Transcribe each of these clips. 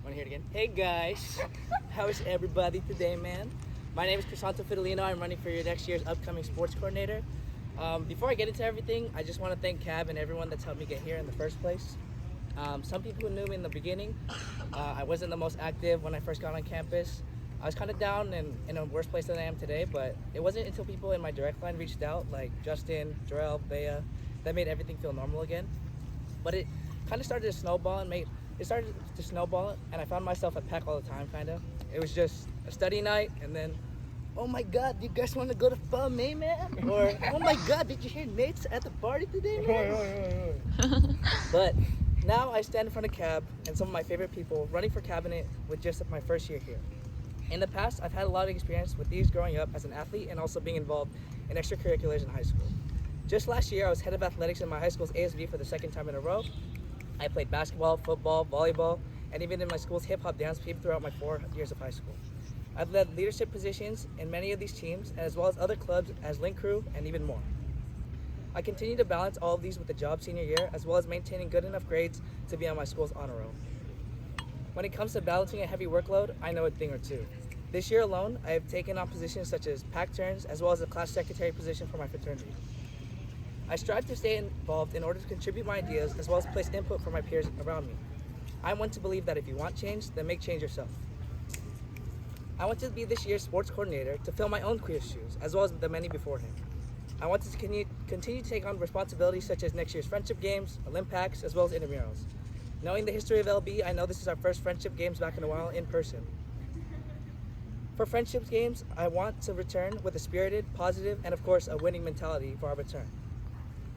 Want to hear it again? Hey guys, how is everybody today, man? My name is Crisanto Fidelino. I'm running for your next year's upcoming sports coordinator. Before I get into everything, I just want to thank Cab and everyone that's helped me get here in the first place. Some people who knew me in the beginning, I wasn't the most active when I first got on campus. I was kind of down and in a worse place than I am today, but it wasn't until people in my direct line reached out, like Justin, Jarrell, Bea, that made everything feel normal again. But it kind of started to snowball and I found myself at PAC all the time, kind of. It was just a study night, and then, oh my God, do you guys want to go to Pho May, man? Or, oh my God, did you hear Nate's at the party today, man? But now I stand in front of Cab and some of my favorite people running for cabinet with just my first year here. In the past, I've had a lot of experience with these growing up as an athlete and also being involved in extracurriculars in high school. Just last year, I was head of athletics in my high school's ASB for the second time in a row. I played basketball, football, volleyball, and even in my school's hip-hop dance team throughout my 4 years of high school. I've led leadership positions in many of these teams, as well as other clubs as link crew and even more. I continue to balance all of these with the job senior year, as well as maintaining good enough grades to be on my school's honor roll. When it comes to balancing a heavy workload, I know a thing or two. This year alone, I have taken on positions such as PAC turns, as well as a class secretary position for my fraternity. I strive to stay involved in order to contribute my ideas, as well as place input from my peers around me. I want to believe that if you want change, then make change yourself. I want to be this year's sports coordinator to fill my own queer shoes, as well as the many before him. I want to continue to take on responsibilities such as next year's friendship games, Olympics, as well as intramurals. Knowing the history of LB, I know this is our first friendship games back in a while in person. For friendship games, I want to return with a spirited, positive, and of course, a winning mentality for our return.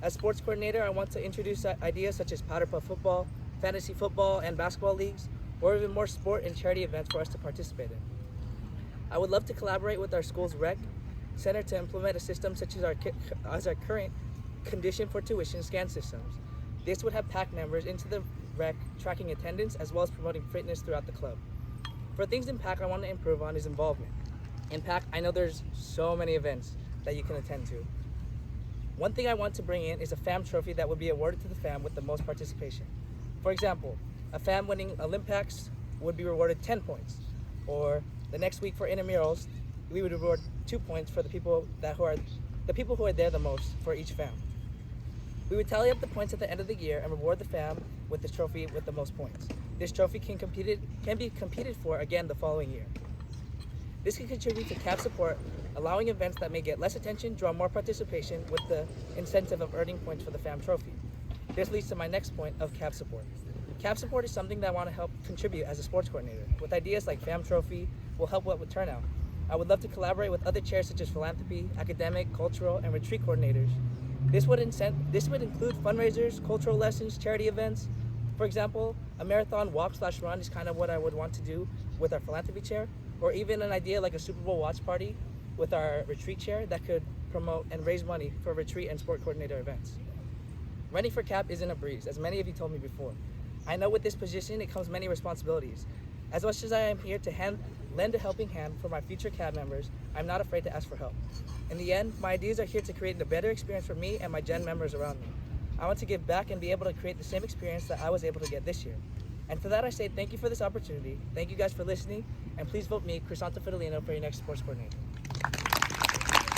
As sports coordinator, I want to introduce ideas such as powder puff football, fantasy football, and basketball leagues, or even more sport and charity events for us to participate in. I would love to collaborate with our school's rec center to implement a system such as our current condition for tuition scan systems. This would have PAC members into the rec tracking attendance as well as promoting fitness throughout the club. For things in PAC I want to improve on is involvement. In PAC, I know there's so many events that you can attend to. One thing I want to bring in is a FAM trophy that would be awarded to the FAM with the most participation. For example, a FAM winning Olympics would be rewarded 10 points, or the next week for intramurals, we would reward 2 points for the people who are there the most for each FAM. We would tally up the points at the end of the year and reward the FAM with the trophy with the most points. This trophy can be competed for again the following year. This can contribute to CAP support, allowing events that may get less attention draw more participation with the incentive of earning points for the FAM trophy. This leads to my next point of CAP support. CAP support is something that I want to help contribute as a sports coordinator. With ideas like FAM trophy will help with turnout. I would love to collaborate with other chairs such as philanthropy, academic, cultural, and retreat coordinators. This would include fundraisers, cultural lessons, charity events. For example, a marathon walk/run is kind of what I would want to do with our philanthropy chair, or even an idea like a Super Bowl watch party with our retreat chair that could promote and raise money for retreat and sport coordinator events. Running for CAP isn't a breeze, as many of you told me before. I know with this position, it comes many responsibilities. As much as I am here to lend a helping hand for my future CAB members, I'm not afraid to ask for help. In the end, my ideas are here to create a better experience for me and my Gen members around me. I want to give back and be able to create the same experience that I was able to get this year. And for that, I say thank you for this opportunity. Thank you guys for listening, and please vote me, Crisanto Fidelino, for your next sports coordinator.